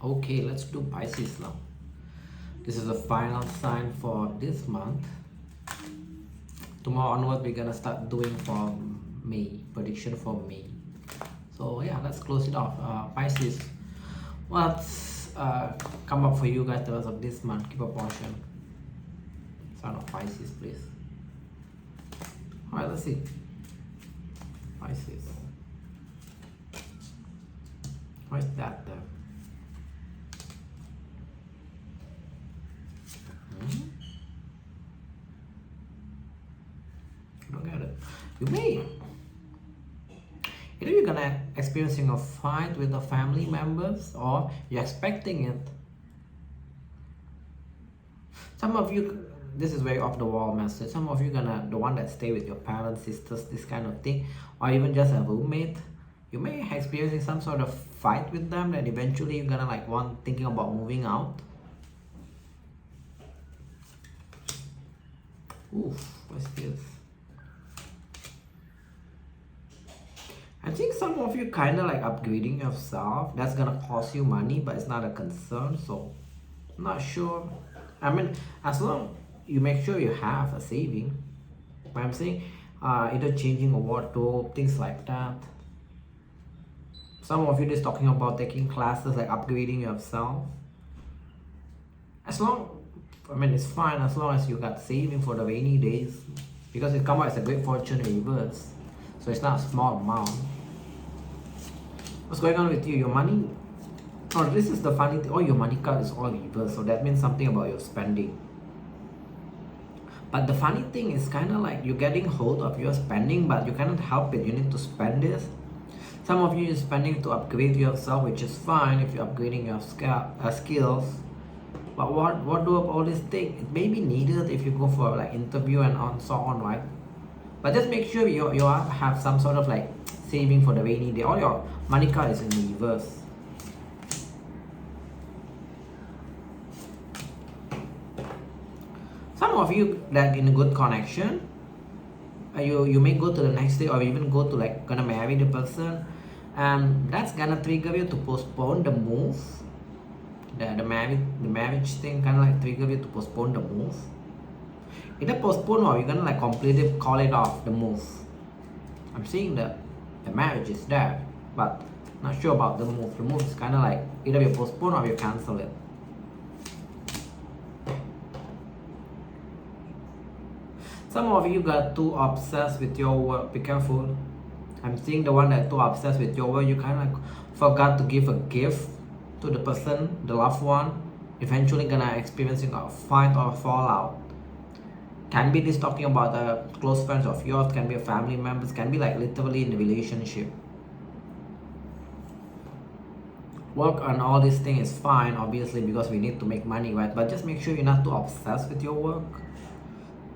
Okay, let's do Pisces now. This is the final sign for this month. Tomorrow onward, we're gonna start doing for May, prediction for May. So yeah, let's close it off. Pisces, what's come up for you guys the rest of this month? Keep a portion. Sign of Pisces, please. Alright, let's see. Pisces. What is that there? I don't get it. You may. Either you're gonna experiencing a fight with the family members or you're expecting it. Some of you, this is very off the wall message. Some of you gonna the one that stay with your parents, sisters, this kind of thing, or even just a roommate. You may experiencing some sort of fight with them that eventually you're gonna like thinking about moving out. Oof, what's this? I think some of you kind of like upgrading yourself. That's gonna cost you money, but it's not a concern. So, I'm not sure. I mean, as long you make sure you have a saving. But I'm saying, either changing a wardrobe, things like that. Some of you just talking about taking classes, like upgrading yourself. As long, I mean, it's fine as long as you got saving for the rainy days, because it come out as a great fortune reverse. So it's not a small amount. What's going on with you? Your money? Oh, this is the funny thing. Oh, your money card is all reversed. So that means something about your spending. But the funny thing is kind of like you're getting hold of your spending, but you cannot help it. You need to spend this. Some of you are spending to upgrade yourself, which is fine if you're upgrading your skills. But what do all these things? It may be needed if you go for like interview and so on, right? But just make sure you have some sort of like saving for the rainy day. All your money card is in reverse. Some of you like in a good connection, you may go to the next day or even go to like gonna marry the person, and that's gonna trigger you to postpone the move. The marriage thing kind of like trigger you to postpone the move. Either postpone or you're gonna like completely call it off, the move. I'm seeing that the marriage is there, but not sure about the move. The move is kind of like either you postpone or you cancel it. Some of you got too obsessed with your work. Be careful. I'm seeing the one that too obsessed with your work. You kind of like forgot to give a gift to the person, the loved one. Eventually gonna experiencing a fight or a fallout. Can be this talking about the close friends of yours, can be a family members, can be like literally in a relationship. Work on all these things is fine, obviously, because we need to make money, right? But just make sure you're not too obsessed with your work.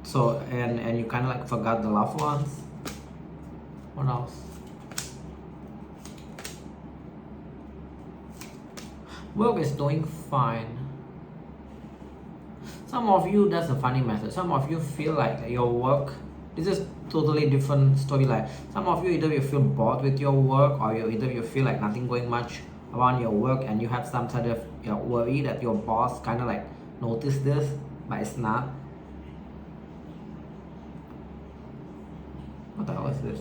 So, and you kind of like forgot the loved ones. What else? Work is doing fine. Some of you, that's a funny message. Some of you feel like your work, this is totally different storyline. Some of you, either you feel bored with your work or either you feel like nothing going much around your work, and you have some sort of worry that your boss kind of like noticed this, but it's not. What the hell is this?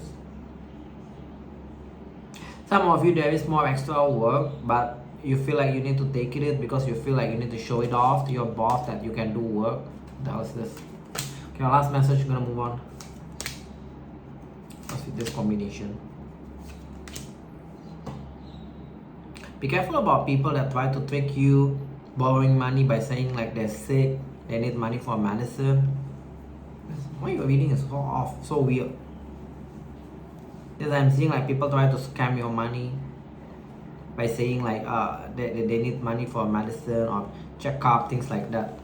Some of you, there is more extra work, but you feel like you need to take it because you feel like you need to show it off to your boss that you can do work. What the hell is this? Okay, our last message, we're gonna move on. What's with this combination? Be careful about people that try to trick you, borrowing money by saying like they're sick, they need money for medicine. Why your reading is so off, so weird. Because I'm seeing like people try to scam your money by saying like they need money for medicine or checkup, things like that.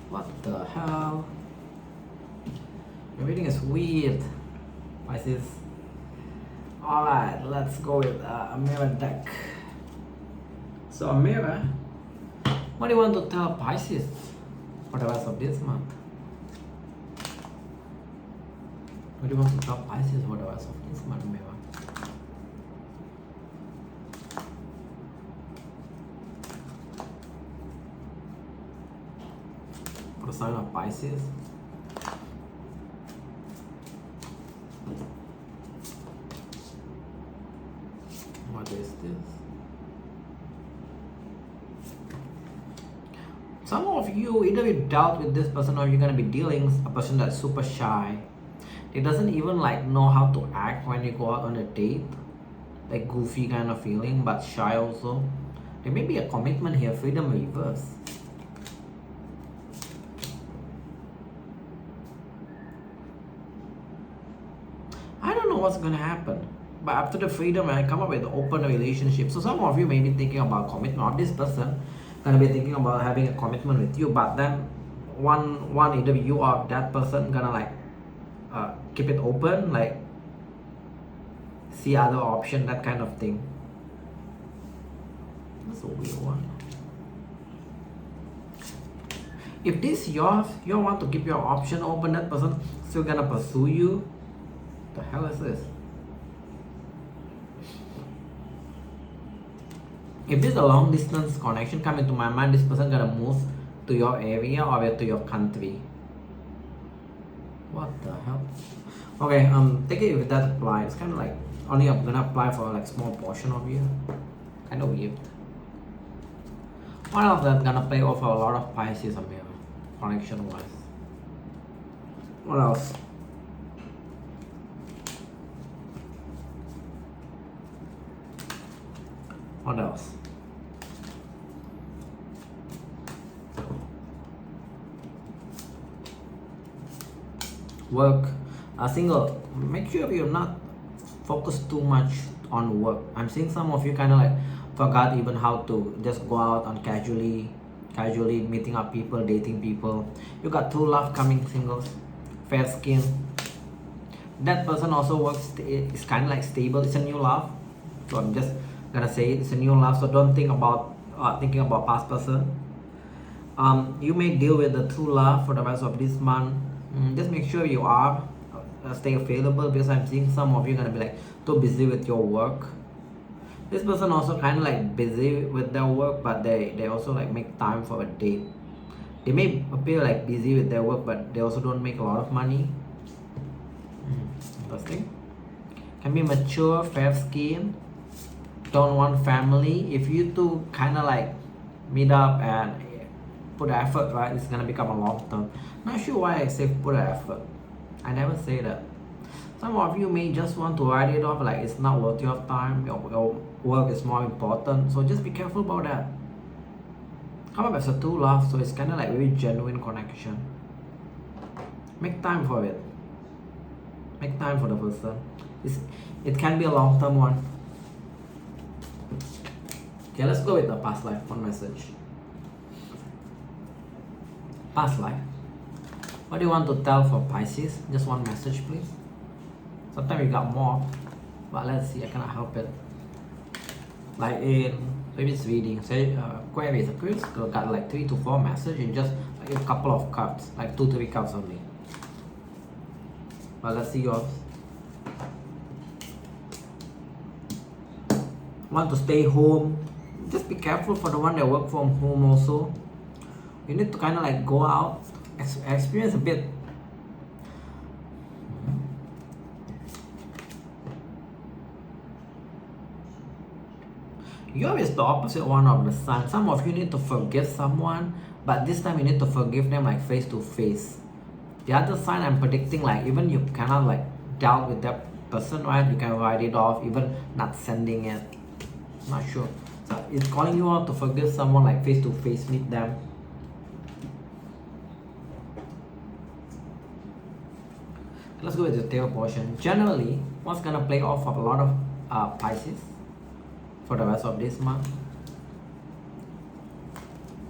What the hell? Everything is weird. Pisces. Alright, let's go with a mirror deck. So a mirror, what do you want to tell Pisces for the rest of this month? What do you want to tell Pisces for the rest of this month, mirror? sign of Pisces. What is this? Some of you, either you dealt with this person or you're gonna be dealing with a person that's super shy. They doesn't even like know how to act when you go out on a date. Like goofy kind of feeling, but shy also. There may be a commitment here, freedom reverse. I don't know what's gonna happen. But after the freedom, I come up with an open relationship. So some of you may be thinking about commitment, or this person gonna be thinking about having a commitment with you. But then one either you or that person gonna like keep it open, like see other option, that kind of thing. That's a weird one. If this yours, you want to keep your option open, that person still gonna pursue you. The hell is this? If this is a long distance connection come into my mind, this person gonna move to your area or to your country. What the hell? Okay, take it if that applies. It's kind of like only I'm gonna apply for like small portion of you. Kind of weird. What else that's gonna play off a lot of Pisces on here, connection wise? What else? What else? Work. Single. Make sure you're not focused too much on work. I'm seeing some of you kind of like forgot even how to just go out and casually meeting up people, dating people. You got true love coming, singles. Fair skin. That person also works. It's kind of like stable. It's a new love. So I'm just gonna say it's a new love, so don't think about thinking about past person. You may deal with the true love for the rest of this month. Just make sure you are stay available, because I'm seeing some of you gonna be like too busy with your work. This person also kind of like busy with their work, but they also like make time for a date. They may appear like busy with their work, but they also don't make a lot of money. Interesting. Can be mature, fair skin. Don't want family. If you two kind of like meet up and put effort, right, it's gonna become a long term. Not sure why I say put effort. I never say that. Some of you may just want to write it off like it's not worth your time. Your work is more important. So just be careful about that. Come up as a true love, so it's kind of like very genuine connection. Make time for it. Make time for the person. It can be a long term one. Okay, let's go with the past life. One message. Past life. What do you want to tell for Pisces? Just one message, please. Sometimes you got more, but let's see. I cannot help it. Like in previous reading, say Aquarius got like 3 to 4 messages in just like a couple of cards, like 2-3 cards only. But let's see yours. Want to stay home? Just be careful for the one that work from home also. You need to kind of like go out, experience a bit. Yours is the opposite one of the Sun. Some of you need to forgive someone, but this time you need to forgive them like face to face. The other sign I'm predicting, like even you cannot like dealt with that person, right? You can write it off, even not sending it. Not sure. So it's calling you out to forgive someone, like face to face, meet them. Let's go with the tail portion. Generally, what's gonna play off of a lot of Pisces for the rest of this month?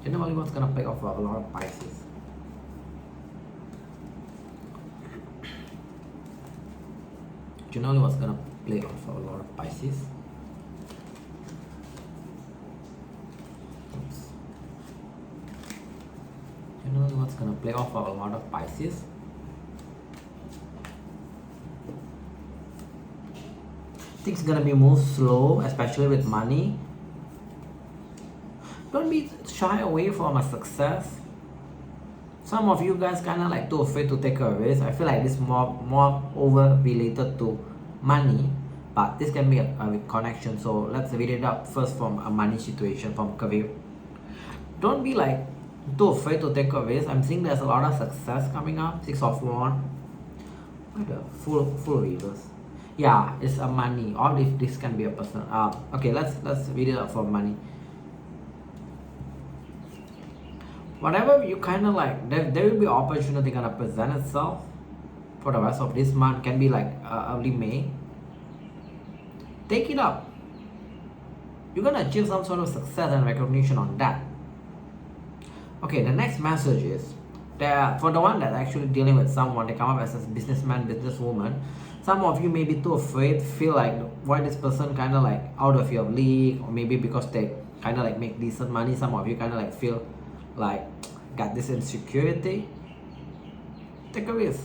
Generally, what's gonna play off of a lot of Pisces? Generally, what's gonna play off of a lot of Pisces? Generally, what's gonna play off of a lot of Pisces? Things gonna be more slow, especially with money. Don't be shy away from a success. Some of you guys kind of like too afraid to take a risk. I feel like this more over related to money, but this can be a connection. So let's read it up first from a money situation, from career. Don't be like too afraid to take a risk. I'm seeing there's a lot of success coming up. 6 of Wands. What the full reverse. Yeah, it's a money, or if this can be a person. Okay, let's read it up for money. Whatever you kind of like, there will be opportunity gonna present itself for the rest of this month. Can be like early May. Take it up. You're gonna achieve some sort of success and recognition on that. Okay, the next message is that for the one that's actually dealing with someone, they come up as a businessman, businesswoman. Some of you may be too afraid, feel like why this person kind of like out of your league, or maybe because they kind of like make decent money. Some of you kind of like feel like got this insecurity. Take a risk.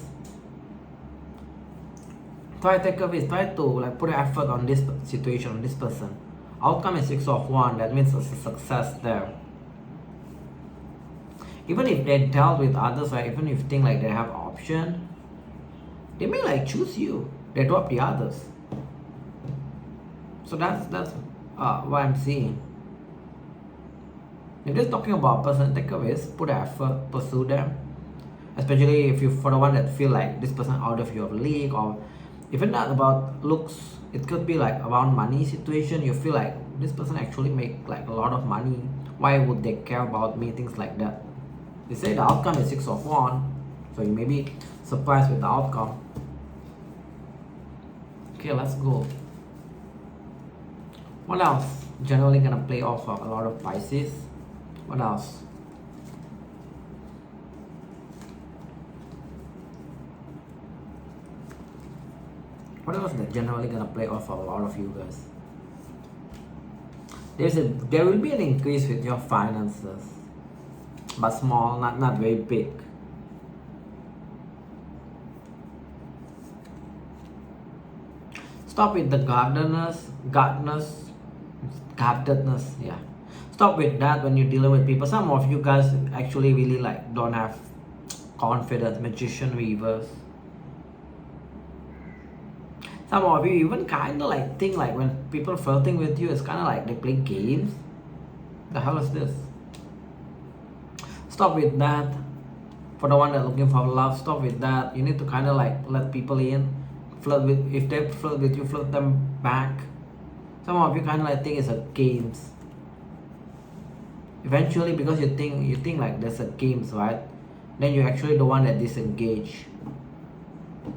Take a risk. Try to like put effort on this situation, on this person. Outcome is 6 of Wands. That means it's a success there. Even if they dealt with others, right? Even if you think like they have option, they may like choose you. They drop the others. So that's what I'm seeing. If they're talking about a person, take a risk, put effort, pursue them. Especially if you, for the one that feel like this person out of your league, or even not about looks, it could be like around money situation. You feel like this person actually make like a lot of money. Why would they care about me? Things like that. They say the outcome is 6 of Wands, so you may be surprised with the outcome. Okay, let's go. What else? Generally gonna play off of a lot of Pisces. What else? What else that generally gonna play off for a lot of you guys? There will be an increase with your finances, but small, not very big. Stop with the gardeners, yeah. Stop with that when you're dealing with people. Some of you guys actually really like don't have confidence. Magician, reverse. Some of you even kind of like think like when people flirting with you, it's kind of like they play games. The hell is this? Stop with that. For the one that's looking for love, stop with that. You need to kind of like let people in. Flirt with, if they flirt with you, flirt them back. Some of you kind of like think it's a games. Eventually, because you think like there's a games, right? Then you actually the one that disengage.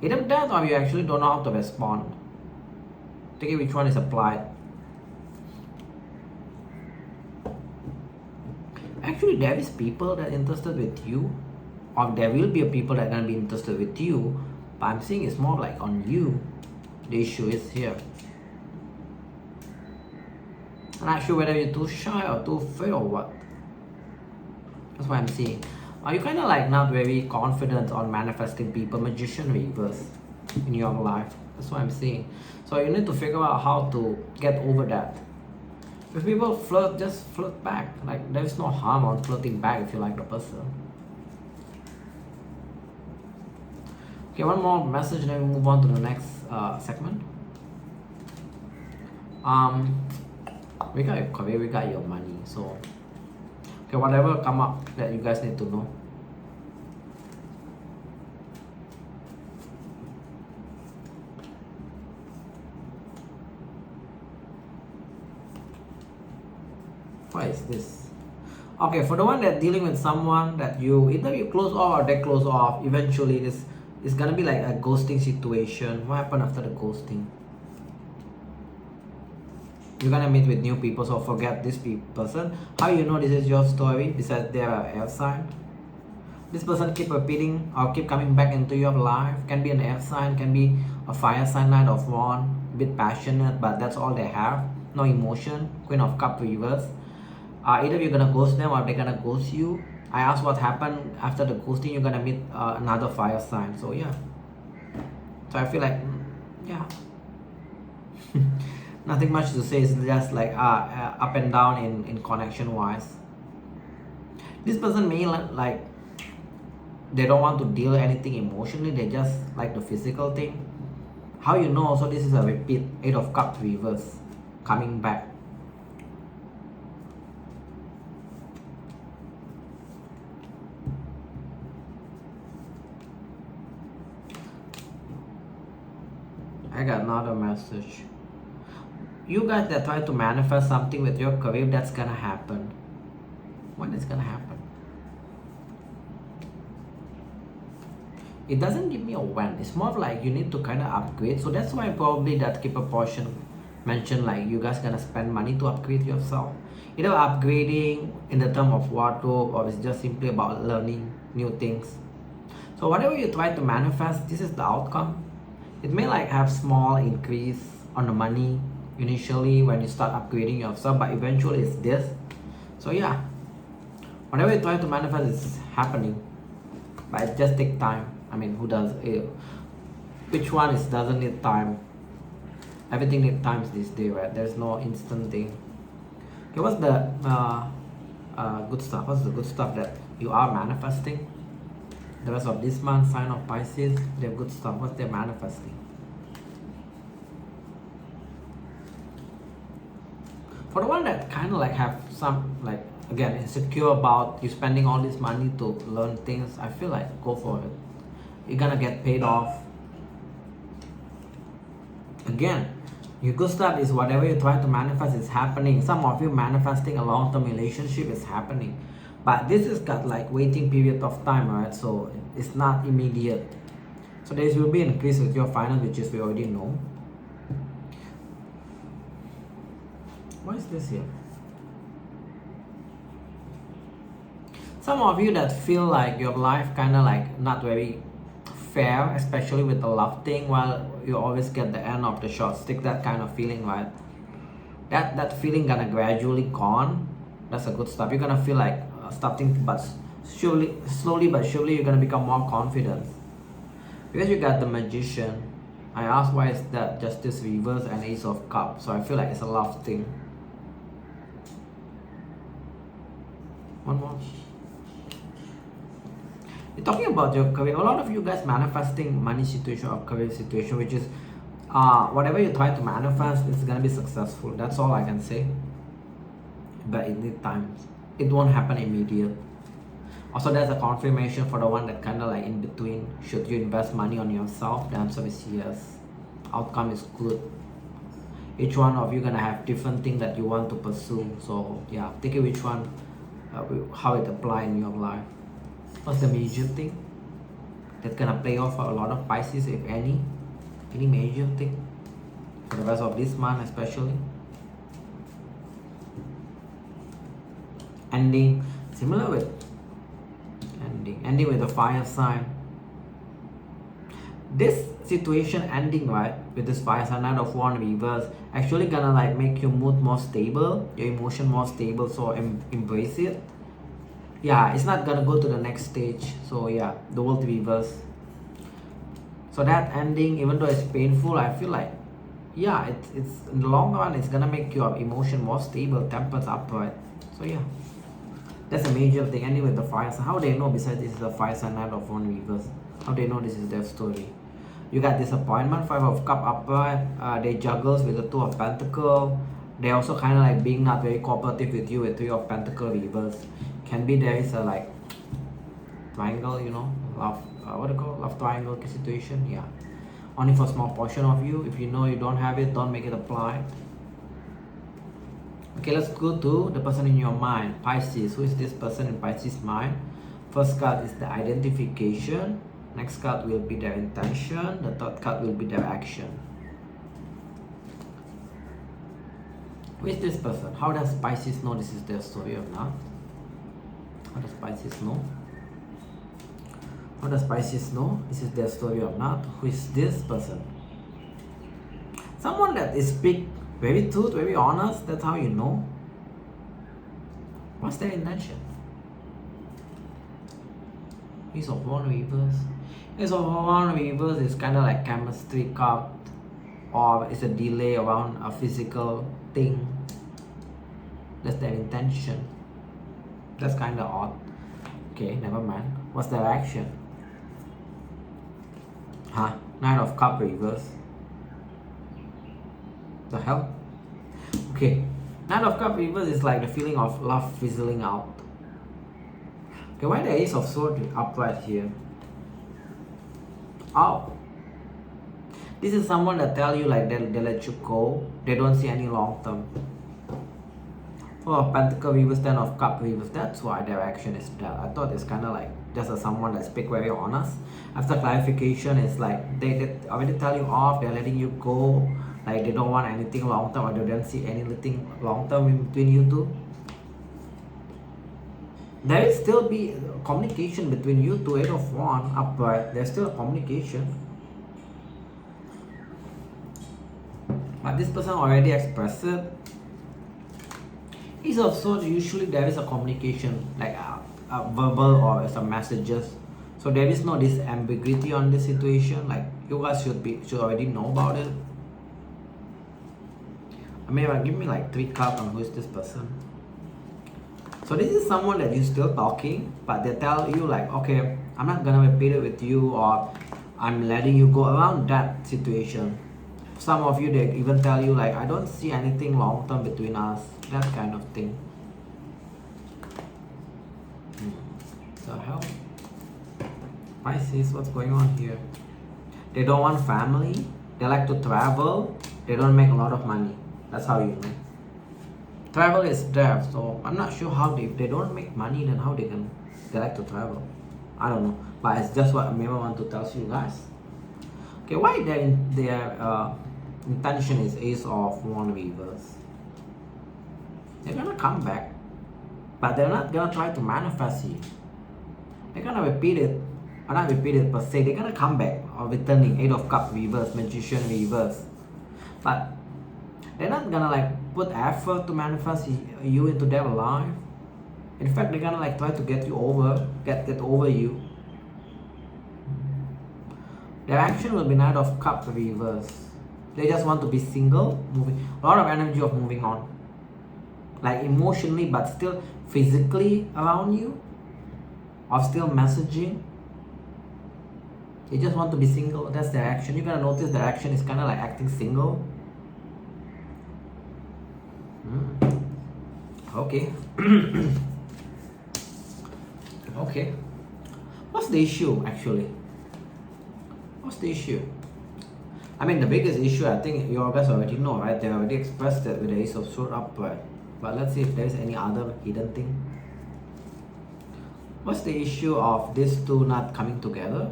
Either that, or you actually don't know how to respond. Take it which one is applied. Actually, there is people that are interested with you, or there will be people that are gonna be interested with you. But I'm seeing it's more like on you. The issue is here. I'm not sure whether you're too shy or too afraid or what. That's what I'm seeing. Are you kind of like not very confident on manifesting people? Magician reverse in your life. That's what I'm seeing. So you need to figure out how to get over that. If people flirt, just flirt back. Like there's no harm on flirting back if you like the person. Okay, one more message, then we move on to the next segment. We got your career, we got your money. So, okay, whatever come up that you guys need to know. What is this? Okay, for the one that dealing with someone that you either you close off or they close off, eventually this is gonna be like a ghosting situation. What happened after the ghosting? You're gonna meet with new people, so forget this person. How you know this is your story? Besides they are air sign. This person keep repeating or keep coming back into your life. Can be an air sign, can be a fire sign, Knight of Wands, a bit passionate, but that's all they have. No emotion. Queen of Cup reverse. Either you're gonna ghost them or they're gonna ghost you. I asked what happened after the ghosting. You're gonna meet another fire sign. So yeah. So I feel like yeah. Nothing much to say. It's just like up and down in connection wise. This person may like they don't want to deal anything emotionally, they just like the physical thing. How you know also this is a repeat, 8 of Cups reverse, coming back. I got another message. You guys that try to manifest something with your career, that's gonna happen. When it's gonna happen? It doesn't give me a when. It's more of like you need to kind of upgrade. So that's why probably that keeper portion mentioned like you guys gonna spend money to upgrade yourself. Either upgrading in the term of wardrobe, or it's just simply about learning new things. So whatever you try to manifest, this is the outcome. It may like have small increase on the money initially when you start upgrading yourself, but eventually it's this. So yeah, whatever you try to manifest is happening, but it just takes time. I mean, who does it? Which one is doesn't need time? Everything needs time this day, right? There's no instant thing. Okay, what's the good stuff? What's the good stuff that you are manifesting? The rest of this month, sign of Pisces, they have good stuff. What's they're manifesting? For the one that kind of like have some like again insecure about you spending all this money to learn things, I feel like go for it. You're gonna get paid off. Again, your good stuff is whatever you try to manifest is happening. Some of you manifesting a long-term relationship is happening. But this has got like waiting period of time, right? So it's not immediate. So there will be an increase with your finance, which is we already know. What is this here? Some of you that feel like your life kind of like not very fair, especially with the love thing, while you always get the end of the short stick, that kind of feeling, right? That feeling gonna gradually gone. That's a good stuff. You're gonna feel like starting, but slowly but surely you're gonna become more confident. Because you got the Magician, I asked why is that Justice reverse and Ace of Cups. So I feel like it's a love thing. One more. You're talking about your career. A lot of you guys manifesting money situation or career situation, which is whatever you try to manifest, it's gonna be successful. That's all I can say. But it needs time. It won't happen immediate. Also, there's a confirmation for the one that kind of like in between. Should you invest money on yourself? The answer is yes. Outcome is good. Each one of you gonna have different thing that you want to pursue. So yeah, take it which one, how it apply in your life. What's the major thing that's gonna play off for a lot of Pisces, if any major thing for the rest of this month, especially? Ending, similar with ending with a fire sign. This situation ending, right, with this fire sign, Knight of Wands reverse, actually gonna like make your mood more stable, your emotion more stable. So embrace it. Yeah, it's not gonna go to the next stage. So yeah, the World reverse. So that ending, even though it's painful, I feel like yeah, it's in the long run, it's gonna make your emotion more stable, tempered upright. So yeah, that's a major thing. Ending with the fire sign. How they know besides this is a fire sign, Knight of Wands reverse? How they know this is their story? You got disappointment, 5 of Cups upright. They juggles with the 2 of Pentacles. They also kind of like being not very cooperative with you with 3 of Pentacles reverse. Can be there is a like triangle, you know, love, what do you call love triangle situation. Yeah, only for a small portion of you. If you know you don't have it, don't make it apply. Okay, let's go to the person in your mind, Pisces. Who is this person in Pisces' mind? First card is the identification. Next card will be their intention. The third card will be their action. Who is this person? How does Pisces know this is their story or not? How does Pisces know? How does Pisces know this is their story or not? Who is this person? Someone that is speak very truth, very honest. That's how you know. What's their intention? Ace of Wands reverse. Ace of Wands reverse is kind of like chemistry card, or it's a delay around a physical thing. That's their intention. That's kind of odd. Okay, never mind. What's their action? Huh? Nine of Cup reverse. The hell? Okay. Nine of Cup reverse is like the feeling of love fizzling out. Okay, why the Ace of Swords upright here? Oh. This is someone that tell you like they let you go. They don't see any long term. Oh, Pentacle reverse, Ten of Cup reverse. That's why their action is that. I thought it's kind of like just a someone that speak very honest. After clarification, it's like they already tell you off. They're letting you go. Like they don't want anything long term, or they don't see anything long term in between you two. There will still be communication between you two. Eight of Wands upright. There's still communication. But this person already expressed it. Ace of Swords, usually there is a communication, like a verbal or some messages. So there is no this ambiguity on this situation. Like you guys should already know about it. I mean, give me like 3 cards on who is this person. So this is someone that you're still talking, but they tell you like, okay, I'm not gonna repeat it with you, or I'm letting you go around that situation. Some of you, they even tell you like, I don't see anything long term between us, that kind of thing. The hell? Pisces, what's going on here? They don't want family, they like to travel, they don't make a lot of money. That's how you know. Travel is there, so I'm not sure how if they don't make money, then how they like to travel. I don't know, but it's just what I maybe want to tell you guys. Okay, why their intention is Ace of Wands reverse? They're gonna come back, but they're not gonna try to manifest you. They're gonna repeat it, or not repeat it per se. They're gonna come back or returning. Eight of Cups reverse, Magician reverse, but they're not gonna like put effort to manifest you into their life. In fact, they're gonna like try to get you over, get over you. Their action will be Knight of Cups reverse. They just want to be single, moving, a lot of energy of moving on, like emotionally, but still physically around you, or still messaging. They just want to be single. That's their action. You're gonna notice their action is kind of like acting single. Okay. Okay. What's the issue actually? What's the issue? I mean, the biggest issue, I think you guys already know, right? They already expressed it with the Ace of Swords upright. But let's see if there's any other hidden thing. What's the issue of these two not coming together?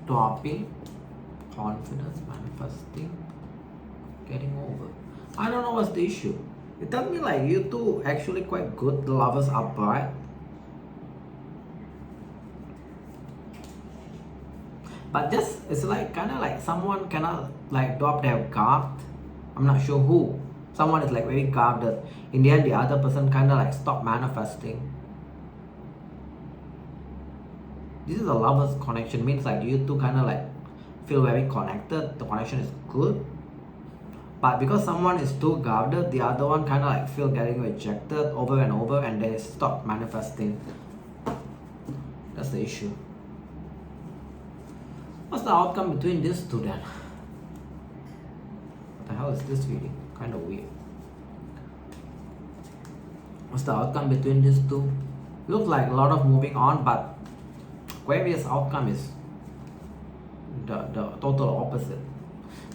Dropping, confidence, manifesting, getting over. I don't know what's the issue. It tells me like you two actually quite good. The Lovers upright. But just it's like kind of like someone cannot like drop their guard. I'm not sure who. Someone is like very guarded. In the end, the other person kind of like stop manifesting. This is a Lovers connection. Means like you two kind of like feel very connected. The connection is good. But because someone is too guarded, the other one kind of like feel getting rejected over and over, and they stop manifesting. That's the issue. What's the outcome between these two then? What the hell is this reading? Kind of weird. What's the outcome between these two? Looks like a lot of moving on, but Aquarius outcome is the total opposite.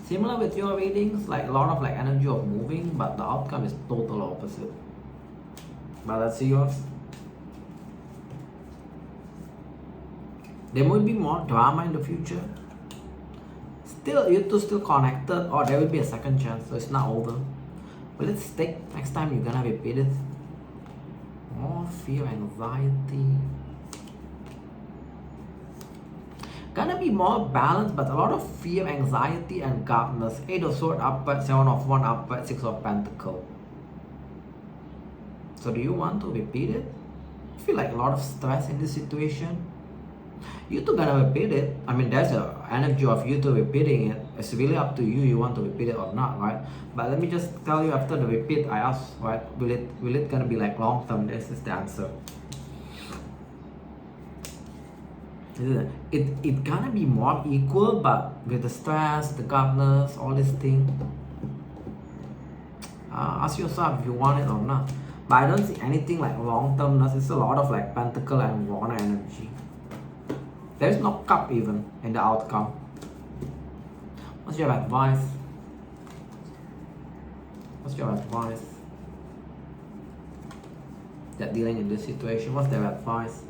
Similar with your readings, like a lot of like energy of moving, but the outcome is total opposite. But let's see yours. There will be more drama in the future. Still, you two still connected, or there will be a second chance, so it's not over. But let's take next time you're gonna repeat it. More fear, anxiety. Gonna be more balanced, but a lot of fear, anxiety, and darkness. 8 of Swords upright, 7 of Wands upright, 6 of Pentacles. So do you want to repeat it? I feel like a lot of stress in this situation. You two gonna repeat it. I mean, there's a energy of you to repeating it. It's really up to you. You want to repeat it or not, right? But let me just tell you, after the repeat, I asked, right? Will it gonna be like long term? This is the answer. It gonna be more equal, but with the stress, the governors, all this thing. Ask yourself if you want it or not. But I don't see anything like long termness. It's a lot of like pentacle and water energy. There's no cup even in the outcome. What's your advice? What's your advice? That dealing in this situation, what's their advice?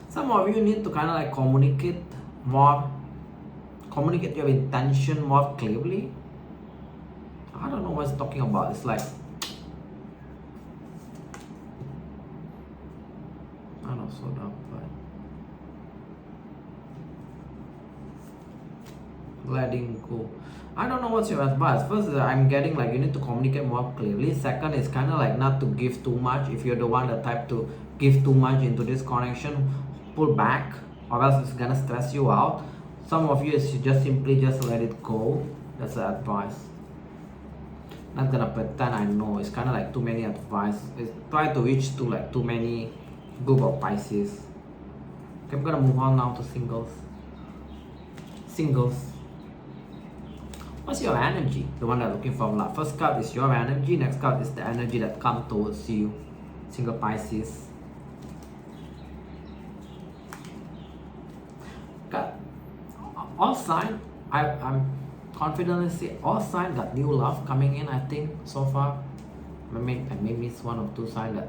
Some of you need to kind of like communicate your intention more clearly. I don't know what it's talking about. It's like, I don't know, so dumb, but letting go. I don't know what's your advice. First, I'm getting like you need to communicate more clearly. Second, is kind of like not to give too much. If you're the one that type to give too much into this connection, pull back, or else it's gonna stress you out. Some of you is just simply just let it go. That's the advice. Not gonna pretend I know. It's kind of like too many advice. Try to reach to like too many group of Pisces. Okay, I'm gonna move on now to singles. Singles. What's your energy? The one that's looking for love. First card is your energy. Next card is the energy that comes towards you. Single Pisces. Got all sign. I'm confidently say all signs got new love coming in. I think so far. I may miss one or two signs that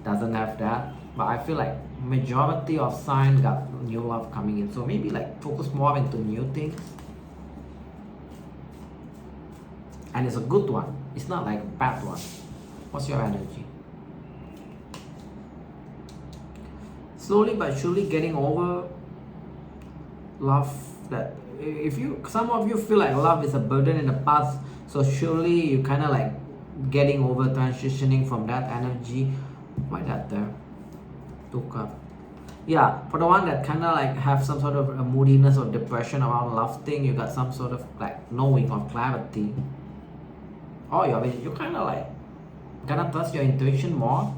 doesn't have that, but I feel like majority of signs got new love coming in. So maybe like focus more into new things. And it's a good one. It's not like a bad one. What's your energy? Slowly but surely getting over love. That if you, some of you feel like love is a burden in the past, so surely you kind of like getting over, transitioning from that energy. Why that there? Two cups. Yeah, for the one that kind of like have some sort of a moodiness or depression around love thing, you got some sort of like knowing or clarity. Or you're kind of like gonna trust your intuition more.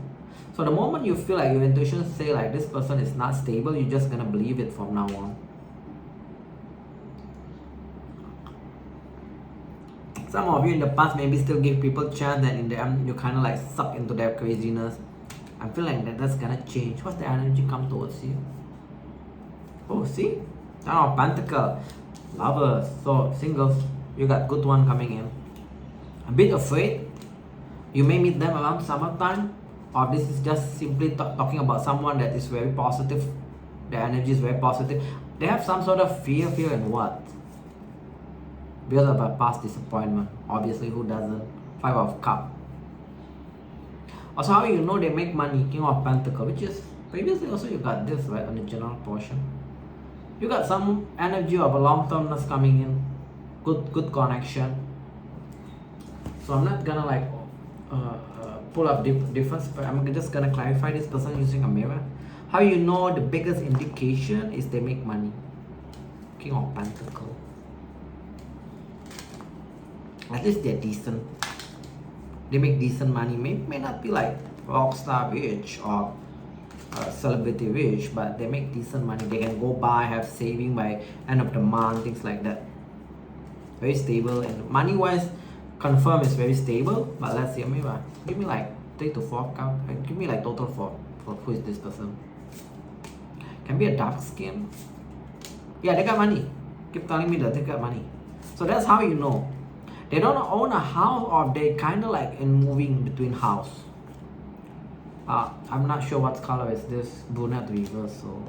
So the moment you feel like your intuition say like this person is not stable, you're just gonna believe it from now on. Some of you in the past maybe still give people chance, and in the end you kind of like suck into their craziness. I feel like that's gonna change. What's the energy come towards you? Oh, see? Ten of Pentacles, Lovers. So singles, you got good one coming in. A bit afraid. You may meet them around summertime, or this is just simply talking about someone that is very positive. Their energy is very positive. They have some sort of fear in what? Because of a past disappointment. Obviously, who doesn't? Five of Cups. Also, how you know they make money? King of Pentacles, which is previously also you got this right on the general portion. You got some energy of a long-termness coming in. Good connection. So I'm not gonna like pull up difference, but I'm just gonna clarify this person using a mirror. How you know the biggest indication is they make money? King of Pentacles. At least they're decent. They make decent money. May not be like rockstar rich or celebrity rich, but they make decent money. They can go buy, have saving by end of the month, things like that. Very stable, and money wise, confirm is very stable. But let's see, maybe give me like 3 to 4 count. Give me like total for who is this person. Can be a dark skin. Yeah, they got money. Keep telling me that they got money. So that's how you know. They don't own a house, or they kind of like in moving between house. I'm not sure what color is this, brunette reverse. So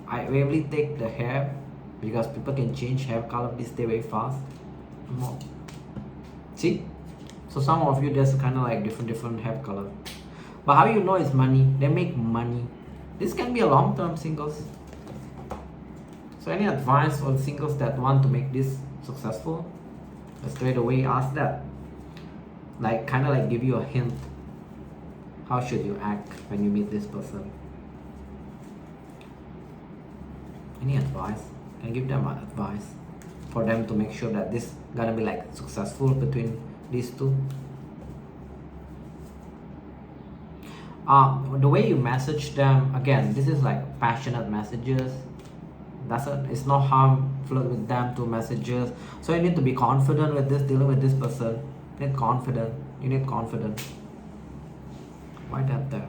I rarely take the hair because people can change hair color these days very fast. See? So some of you there's kind of like different hair color. But how you know it's money? They make money. This can be a long-term singles. So any advice for the singles that want to make this successful? Straight away ask that. like kind of like give you a hint. How should you act when you meet this person? Any advice? Can I give them advice for them to make sure that this gonna be like successful between these two? The way you message them, again, this is like passionate messages. It's not harmful with them to messages. So you need to be confident with this, dealing with this person. You need confidence. You need confidence. Why that there?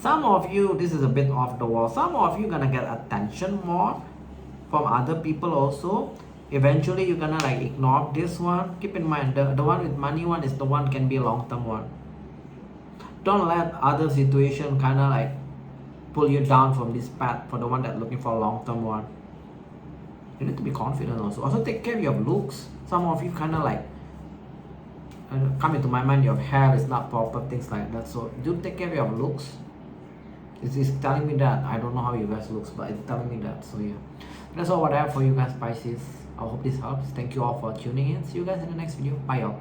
Some of you, this is a bit off the wall. Some of you gonna get attention more from other people also. Eventually you're gonna like ignore this one. Keep in mind, the one with money one is the one can be a long-term one. Don't let other situation kind of like pull you down from this path for the one that's looking for a long-term one. You need to be confident also. Also take care of your looks. Some of you kind of like come into my mind, your hair is not proper, things like that. So do take care of your looks. It's telling me that. I don't know how you guys looks, but it's telling me that. So yeah, that's all what I have for you guys, Pisces. I hope this helps. Thank you all for tuning in. See you guys in the next video. Bye y'all.